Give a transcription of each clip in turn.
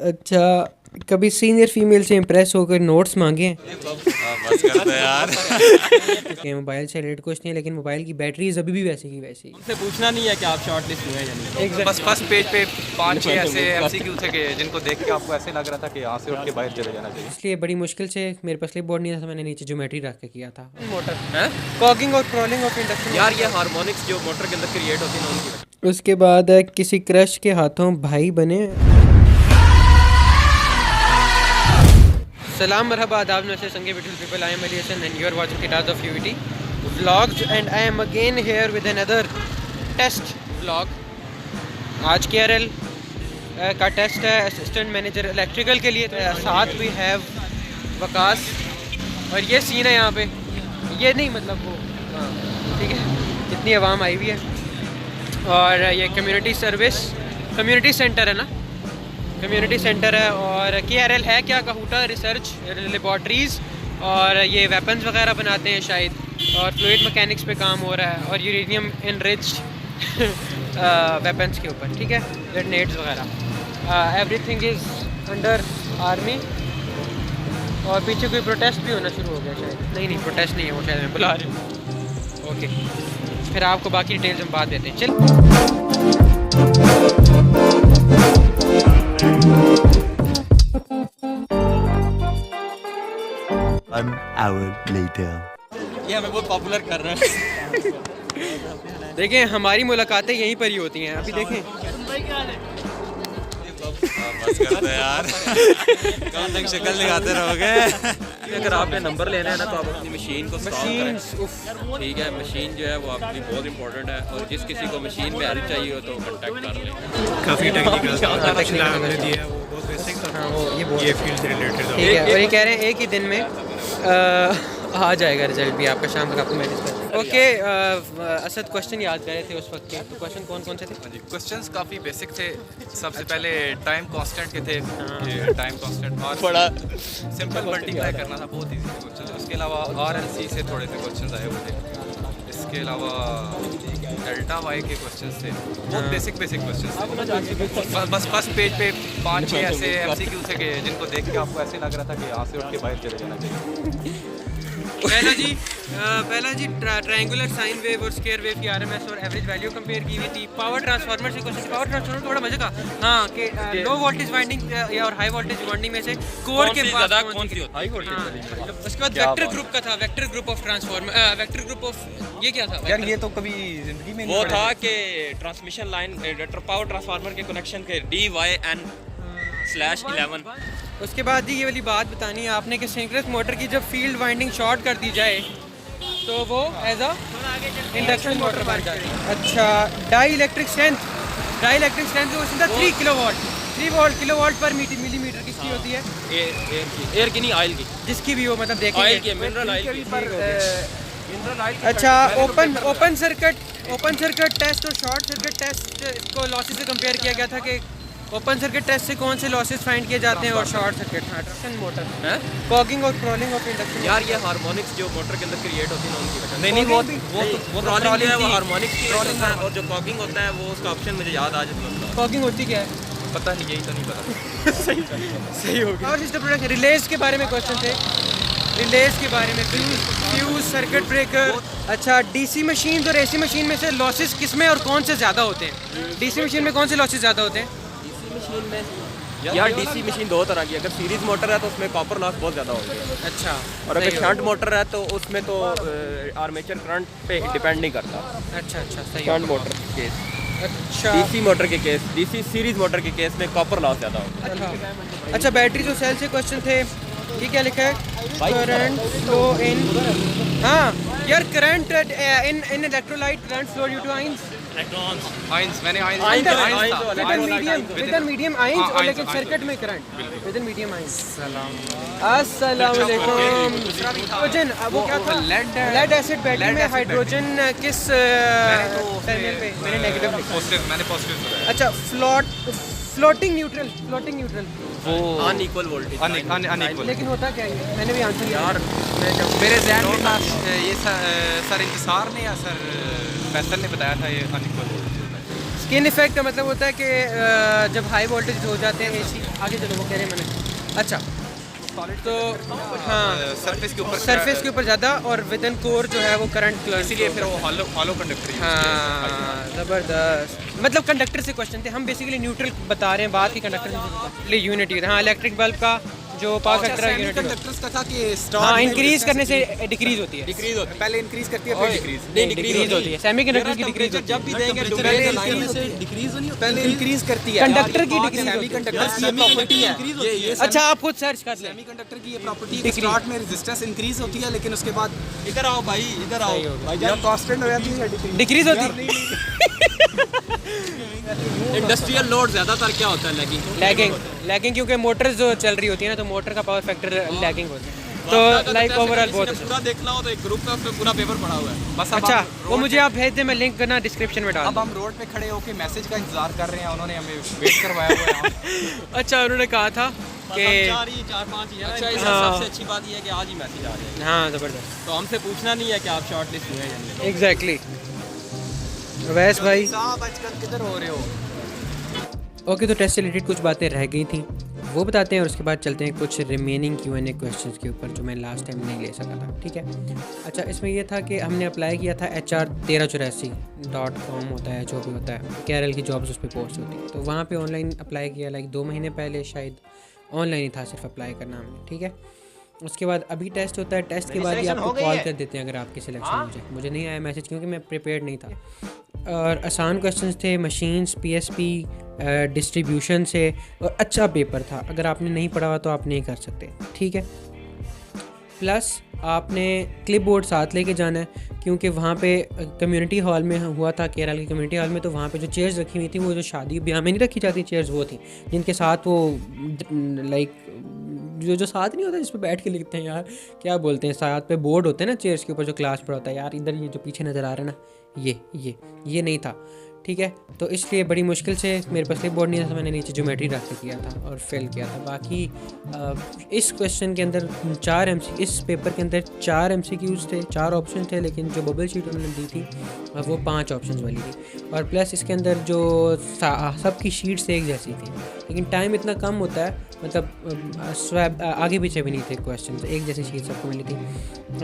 अच्छा, कभी senior female से इम्प्रेस होकर नोट्स मांगे हैं? बस कर दो यार। कि मोबाइल से रिलेटेड कुछ नहीं, लेकिन मोबाइल की बैटरीज अभी भी वैसे की वैसी। उनसे पूछना नहीं है कि आप शॉर्ट लिस्ट हुए हैं या नहीं। बस फर्स्ट पेज पे 5-6 ऐसे एमसीक्यू थे कि जिनको देख के आपको ऐसे लग रहा था कि यहाँ से उठ के बाहर चले जाना चाहिए। इसलिए बड़ी मुश्किल से, मेरे पास क्लिप बोर्ड नहीं था तो मैंने नीचे ज्योमेट्री रख के किया था। मोटर है कॉगिंग और क्रॉलिंग ऑफ इंडक्शन यार, ये हार्मोनिक्स जो मोटर के अंदर क्रिएट होती है ना उनकी। उसके बाद किसी क्रश के हाथों भाई बने। सलाम मरहबा आदाब नमस्ते संगे beautiful people, I am Ali Hasan and you are watching Kitab of UT vlogs and I am again here with another test vlog. आज केआरएल का टेस्ट है असिस्टेंट मैनेजर इलेक्ट्रिकल के लिए। साथ वी हैव वकास और ये सीन है यहाँ पे, ये नहीं मतलब वो, ठीक है, इतनी आवाम आई हुई है। और ये कम्युनिटी सर्विस, कम्युनिटी सेंटर है ना, कम्युनिटी सेंटर है। और केआरएल है क्या, काहूटा रिसर्च लेबॉर्ट्रीज़, और ये वेपन्स वगैरह बनाते हैं शायद, और फ्लूइड मैकेनिक्स पे काम हो रहा है, और यूरेनियम इनरिच्ड वेपन्स के ऊपर, ठीक है, डेटोनेट्स वगैरह। Everything is under army. और पीछे कोई प्रोटेस्ट भी होना शुरू हो गया शायद। नहीं प्रोटेस्ट नहीं है वो, शायद मैं बुला रही हूँ। ओके, फिर आपको बाकी डिटेल्स हम बात देते हैं। चल One hour later. ये हमें बहुत पॉपुलर कर रहा है। देखें, हमारी मुलाकातें यहीं पर ही होती हैं। अभी देखें, बस कर दो यार। कौन तक शक्ल दिखाते रहोगे। अगर आपने नंबर लेना है ना तो आप अपनी मशीन को स्टॉप करें, ठीक है। मशीन जो है वो आपकी बहुत इंपॉर्टेंट है, और जिस किसी को मशीन में हेल्प चाहिए हो तो कांटेक्ट कर लें। काफ़ी टेक्निकल हमने दिया है, वो बहुत बेसिक था। ये फील्ड से रिलेटेड था। ठीक है। और ये कह रहे हैं एक ही दिन में आ जाएगा रिजल्ट भी आपका, शाम तक आपको मैनेज कर। ओके, असद क्वेश्चन याद कर रहे थे उस वक्त के, तो क्वेश्चन कौन कौन से थे? क्वेश्चंस काफ़ी बेसिक थे। सबसे पहले टाइम कांस्टेंट के थे, टाइम कांस्टेंट और बड़ा सिंपल मल्टीप्लाई करना था, बहुत इजी थे क्वेश्चन। उसके अलावा आरएलसी से थोड़े से क्वेश्चन आए हुए थे। इसके अलावा डेल्टा वाई के क्वेश्चन थे, बहुत बेसिक क्वेश्चन थे। बस फर्स्ट पेज पे 5-6 ऐसे एमसीक्यू थे कि जिनको देख के आपको ऐसे लग रहा था कि यहाँ से उठ के बाहर चले जाना चाहिए। पहला जी ट्रायंगुलर साइन वेव और स्क्वायर वेव की आरएमएस और एवरेज वैल्यू कंपेयर की हुई थी। पावर ट्रांसफार्मर से क्वेश्चन, पावर ट्रांसफार्मर थोड़ा मजे का, हाँ, कि लो वोल्टेज वाइंडिंग या और हाई वोल्टेज वाइंडिंग में से कोर के पास कौन सी होती है? High voltage. उसके बाद वेक्टर ग्रुप का था, vector group of transformer, vector group of ये क्या था यार, ये तो कभी जिंदगी में वो था कि ट्रांसमिशन लाइन पावर ट्रांसफार्मर के कनेक्शन के DYN/11। उसके बाद जी ये वाली बात बतानी है आपने कि सिंक्रोनस मोटर की जब फील्ड वाइंडिंग शॉर्ट कर दी जाए तो वो एज अ इंडक्शन मोटर बन जाती है। अच्छा, डाई इलेक्ट्रिक स्ट्रेंथ वो सीधा 3 किलोवाट, 3 किलोवाट पर मिलीमीटर किसकी होती है? एयर की नहीं, ऑयल की, जिसकी भी हो, मतलब देखेंगे ऑयल की, मिनरल ऑयल की। अच्छा, ओपन सर्किट टेस्ट और शॉर्ट सर्किट टेस्ट को लॉसेस से कंपेयर किया गया था कि ओपन सर्किट टेस्ट से कौन से लॉसेस फाइंड किए जाते हैं और शॉर्ट सर्किट इंडक्शन मोटर है। कॉगिंग और क्रॉलिंग ऑफ इंडक्शन। यार, ये हार्मोनिक्स जो मोटर के अंदर क्रिएट होती है ना उनकी। नहीं, वो क्रॉलिंग है, वो हार्मोनिक्स की क्रॉलिंग है, और जो कॉगिंग होता है वो उसका ऑप्शन मुझे याद आ जाता है। कॉगिंग होती क्या है? पता नहीं, यही तो नहीं पता। सही हो गया। और सिस्टम प्रोडक्ट रिलेज के बारे में क्वेश्चन थे, रिलेज के बारे में, फ्यूज, सर्किट ब्रेकर। अच्छा, डीसी मशीन और एसी मशीन में से लॉसेस किसमें और कौन से ज़्यादा होते हैं? डीसी मशीन में कौन से लॉसेस ज़्यादा होते हैं? मशीन में यार, डीसी मशीन दो तरह की, अगर सीरीज मोटर है तो उसमें कॉपर लॉस बहुत ज़्यादा होगी। अच्छा, और अगर शंट मोटर है तो उसमें तो आर्मेचर करंट पे डिपेंड नहीं करता। अच्छा, सही। शंट मोटर के केस, अच्छा, डीसी मोटर के केस, डीसी सीरीज मोटर के केस में कॉपर लॉस ज़्यादा होगा। अच्छा, बैटरी जो सेल से क्वेश्चन थे, ये क्या लिखा है? करंट फ्लो इन, हाँ यार, current in electrolyte current flow due to ions. मैंने विद मीडियम आयंस, और लेकिन सर्किट में करंट विद मीडियम आयंस। अस्सलाम वालेकुम। हाइड्रोजन, वो क्या था? लेड एसिड बैटरी में हाइड्रोजन किस टर्मिनल पे? मैंने नेगेटिव लिखा। मैंने पॉजिटिव। अच्छा, फ्लोटिंग न्यूट्रल वो अनइक्वल वोल्टेज, अनइक्वल। लेकिन होता क्या है? मैंने भी आंसर यार, मेरे ज़हन में था ये सर इंतसार ने या सर फैसल ने बताया था ये अनइक्वल। स्किन इफेक्ट का मतलब होता है कि जब हाई वोल्टेज हो जाते हैं एसी, आगे चलो वो कह रहे हैं मैंने। अच्छा तो हाँ सरफेस के ऊपर ज़्यादा और विद इन कोर जो है वो करंट, इसीलिए फिर वो हॉलो कंडक्टर हाँ ज़बरदस्त। मतलब कंडक्टर से क्वेश्चन थे, हम बेसिकली न्यूट्रल बता रहे हैं, बात की कंडक्टर यूनिटी। हाँ इलेक्ट्रिक बल्ब का जो पावर फैक्टर है यूनिटी कंडक्टर्स का था कि हाँ इंक्रीज करने से डिक्रीज होती है, डिक्रीज होती है, पहले इंक्रीज करती है फिर डिक्रीज नहीं डिक्रीज होती है। सेमी कंडक्टर की डिक्रीज होती है, जब भी देंगे डिक्रीज नहीं पहले इंक्रीज करती है कंडक्टर की डिक्रीज सेमी होती है। कंडक्टर की प्रॉपर्टी है ये अच्छा आप खुद सर्च कर लें। सेमी कंडक्टर की ये प्रॉपर्टी है कि स्टार्ट में रेजिस्टेंस इंक्रीज होती है लेकिन उसके बाद इधर आओ भाई, इधर आओ भाई जब कांस्टेंट हो जाती है डिक्रीज होती है। इंडस्ट्रियल लोड ज्यादातर क्या होता है? लैगिंग क्योंकि मोटर्स जो चल रही होती है ना तो मोटर का पावर फैक्टर लैगिंग होता है, तो लाइक ओवरऑल बहुत अच्छा। पूरा देखना हो तो एक ग्रुप का उसमें पूरा पेपर पड़ा हुआ है बस। अच्छा वो मुझे आप भेज दें, मैं लिंक करना डिस्क्रिप्शन में डाल अब हम रोड पे खड़े होके मैसेज का इंतजार कर रहे हैं, उन्होंने हमें वेट करवाया हुआ है। अच्छा उन्होंने कहा था कि 4-5 ही है। अच्छा सबसे अच्छी बात ये है कि आज ही मैसेज आ रहे हैं। हाँ ज़बरदस्त, तो हमसे पूछना नहीं है कि आप शॉर्ट लिस्ट हुए या नहीं। एग्जैक्टली। वैस भाई साहब आजकल किधर हो रहे हो? ओके तो टेस्ट से रिलेटेड कुछ बातें रह गई थी वो बताते हैं और उसके बाद चलते हैं कुछ रिमेनिंग Q&A क्वेश्चंस के ऊपर जो मैं लास्ट टाइम नहीं ले सका था, ठीक है। अच्छा इसमें ये था कि हमने अप्लाई किया था HR1384.com होता है जो भी होता है, केरल की जॉब्स उस पर पोस्ट होती है, तो वहाँ पे ऑनलाइन अप्लाई किया, लाइक 2 महीने पहले शायद ऑनलाइन ही था सिर्फ अप्लाई करना हमने, ठीक है। उसके बाद अभी टेस्ट होता है, टेस्ट के बाद ही आपको कॉल कर देते हैं अगर आपकी सिलेक्शन हो जाए। मुझे नहीं आया मैसेज क्योंकि मैं प्रिपेयर्ड नहीं था और आसान क्वेश्चंस थे, मशीन्स, PSP, डिस्ट्रीब्यूशन से, और अच्छा पेपर था। अगर आपने नहीं पढ़ा हुआ तो आप नहीं कर सकते, ठीक है। प्लस आपने क्लिप बोर्ड साथ लेके जाना है क्योंकि वहाँ पे कम्युनिटी हॉल में हुआ था, केरल की कम्युनिटी हॉल में, तो वहाँ पे जो चेयर्स रखी हुई थी वो जो शादी ब्याह में नहीं रखी जाती चेयर्स वो थी जिनके साथ वो लाइक जो साथ नहीं होता जिस पे बैठ के लिखते हैं यार, क्या बोलते हैं, साथ पे बोर्ड होते हैं ना चेयर्स के ऊपर जो क्लास पढ़ा होता है यार, इधर ये जो पीछे नज़र आ रहा है ना ये नहीं था, ठीक है। तो इसलिए बड़ी मुश्किल से, मेरे पास क्लिप बोर्ड नहीं था तो मैंने नीचे ज्योमेट्री रख के किया था और फेल किया था। बाकी इस क्वेश्चन के अंदर इस पेपर के अंदर 4 MCQs थे, 4 ऑप्शन थे, लेकिन जो बबल शीट उन्होंने दी थी वो 5 ऑप्शन वाली थी। और प्लस इसके अंदर जो सबकी शीट्स एक जैसी थी, लेकिन टाइम इतना कम होता है, मतलब स्वैप आगे पीछे भी नहीं थे क्वेश्चन, एक जैसी शीट सबको मिली थी,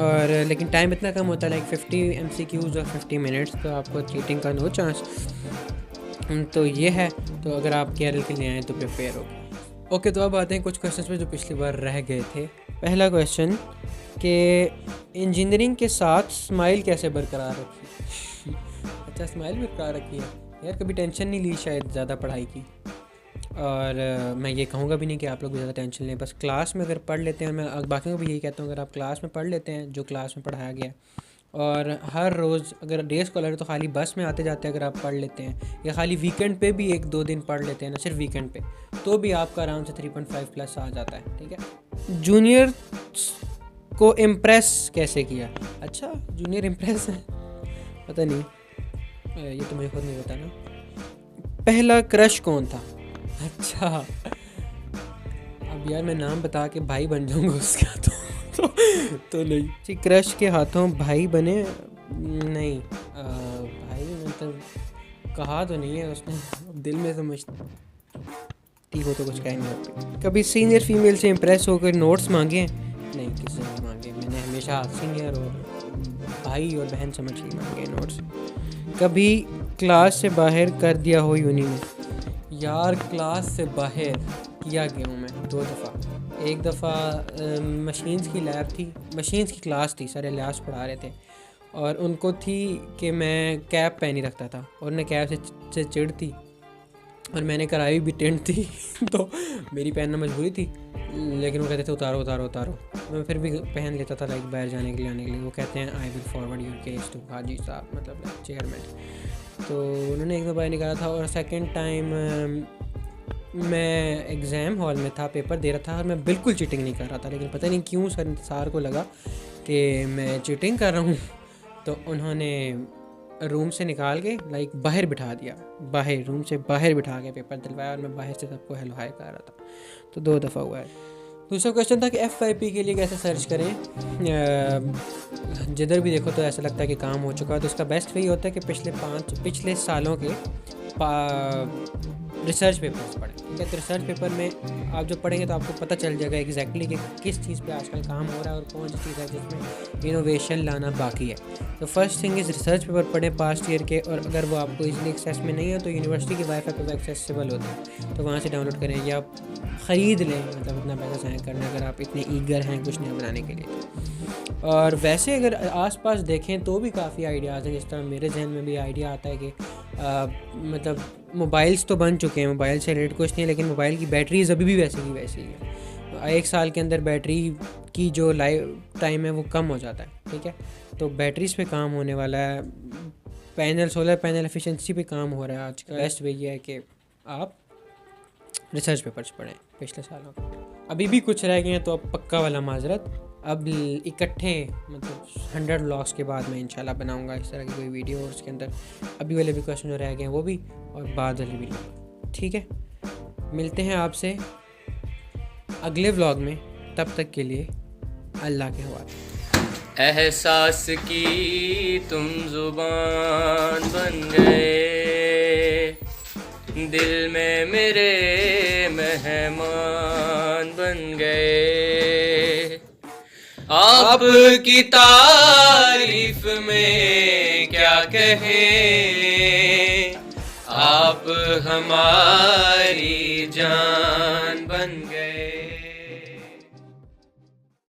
और लेकिन टाइम इतना कम होता है, लाइक 50 MCQs और 50 मिनट्स, तो आपको चीटिंग का नो चांस। तो ये है, तो अगर आप केरल के लिए आए तो प्रिपेयर हो। ओके तो अब आते हैं कुछ क्वेश्चंस पे जो पिछली बार रह गए थे। पहला क्वेश्चन कि इंजीनियरिंग के साथ स्माइल कैसे बरकरार रखी? अच्छा स्माइल बरकरार रखी है यार, कभी टेंशन नहीं ली शायद ज़्यादा पढ़ाई की, और मैं ये कहूँगा भी नहीं कि आप लोग भी ज़्यादा टेंशन लें, बस क्लास में अगर पढ़ लेते हैं, मैं बाकियों को भी यही कहता हूँ, अगर आप क्लास में पढ़ लेते हैं जो क्लास में पढ़ाया गया, और हर रोज़ अगर डे स्कॉलर है तो खाली बस में आते जाते अगर आप पढ़ लेते हैं, या खाली वीकेंड पे भी 1-2 दिन पढ़ लेते हैं ना, सिर्फ वीकेंड पे, तो भी आपका आराम से 3.5 प्लस आ जाता है, ठीक है। जूनियर को इम्प्रेस कैसे किया? अच्छा जूनियर इम्प्रेस है, पता नहीं, ये तो मुझे खुद नहीं पता ना। पहला क्रश कौन था? अच्छा अब यार मैं नाम बता के भाई बन जाऊंगा उसका तो नहीं जी, क्रश के हाथों भाई बने नहीं, भाई मतलब कहा तो नहीं है उसने, दिल में समझती हो तो कुछ कह नहीं होती। कभी सीनियर फीमेल से इम्प्रेस होकर नोट्स मांगे हैं? नहीं किसी से नहीं मांगे, मैंने हमेशा सीनियर और भाई और बहन समझ के मांगे नोट्स। कभी क्लास से बाहर कर दिया हो यूनी में? यार क्लास से बाहर किया गया हूँ मैं 2 दफ़ा। एक दफ़ा मशीन्स की लैब थी, मशीन्स की क्लास थी, सर इलियास पढ़ा रहे थे, और उनको थी कि मैं कैप पहनी रखता था, और उन्हें कैप से चिढ़ थी, और मैंने कराई भी टेंट थी तो मेरी पहनना मजबूरी थी, लेकिन वो कहते थे उतारो उतारो उतारो, मैं फिर भी पहन लेता था, लाइक बाहर जाने के लिए आने के लिए। वो कहते हैं I will forward your case to हाजी साहब, मतलब चेयरमैन। तो उन्होंने एक दो बार निकाला था, और सेकंड टाइम मैं एग्ज़ाम हॉल में था, पेपर दे रहा था, और मैं बिल्कुल चीटिंग नहीं कर रहा था, लेकिन पता नहीं क्यों सर को लगा कि मैं चीटिंग कर रहा हूँ, तो उन्होंने रूम से निकाल के लाइक बाहर बिठा दिया, बाहर रूम से बाहर बिठा के पेपर दिलवाया, और मैं बाहर से सबको हेलो हाय कर रहा था। तो 2 दफ़ा हुआ है। दूसरा क्वेश्चन था कि FYP के लिए कैसे सर्च करें। जिधर भी देखो तो ऐसा लगता है कि काम हो चुका है, तो उसका बेस्ट वे होता है कि पिछले सालों के रिसर्च पेपर्स पढ़ें। ठीक है, तो रिसर्च पेपर में आप जब पढ़ेंगे तो आपको पता चल जाएगा एग्जैक्टली कि किस चीज़ पे आजकल काम हो रहा है और कौन सी चीज़ है जिसमें इनोवेशन लाना बाकी है। तो first thing is research paper पढ़ें पास्ट ईयर के, और अगर वो आपको इजीली एक्सेस में नहीं है तो यूनिवर्सिटी के वाईफाई पे एक्सेसिबल होता है, तो वहाँ से डाउनलोड करें या ख़रीद लें, मतलब इतना पैसा ज़ाया करना अगर आप इतने ईगर हैं कुछ नया बनाने के लिए। और वैसे अगर आसपास देखें तो भी काफ़ी आइडियाज़ हैं, जिस तरह मेरे जहन में भी आइडिया आता है कि मतलब मोबाइल्स तो बन चुके हैं, मोबाइल से रिलेटेड कुछ नहीं है, लेकिन मोबाइल की बैटरीज अभी भी वैसे की वैसी ही है। 1 साल के अंदर बैटरी की जो लाइफ टाइम है वो कम हो जाता है। ठीक है, तो बैटरीज पे काम होने वाला है, सोलर पैनल एफिशिएंसी पे काम हो रहा है आजकल। बेस्ट वे ये है कि आप रिसर्च पेपर्स पढ़ें पिछले सालों के। अभी भी कुछ रह गए हैं तो अब पक्का वाला माजरत, अब इकट्ठे मतलब 100 व्लॉग्स के बाद मैं इंशाल्लाह बनाऊंगा इस तरह की कोई वीडियो, और उसके अंदर अभी वाले भी क्वेश्चन जो रह गए हैं वो भी, और बाद वाले भी। ठीक है, मिलते हैं आपसे अगले व्लॉग में, तब तक के लिए अल्लाह के हवाले। एहसास की तुम जुबान बन गए, दिल में मेरे मेहमान बन गए, आपकी तारीफ में क्या कहें, आप हमारी जान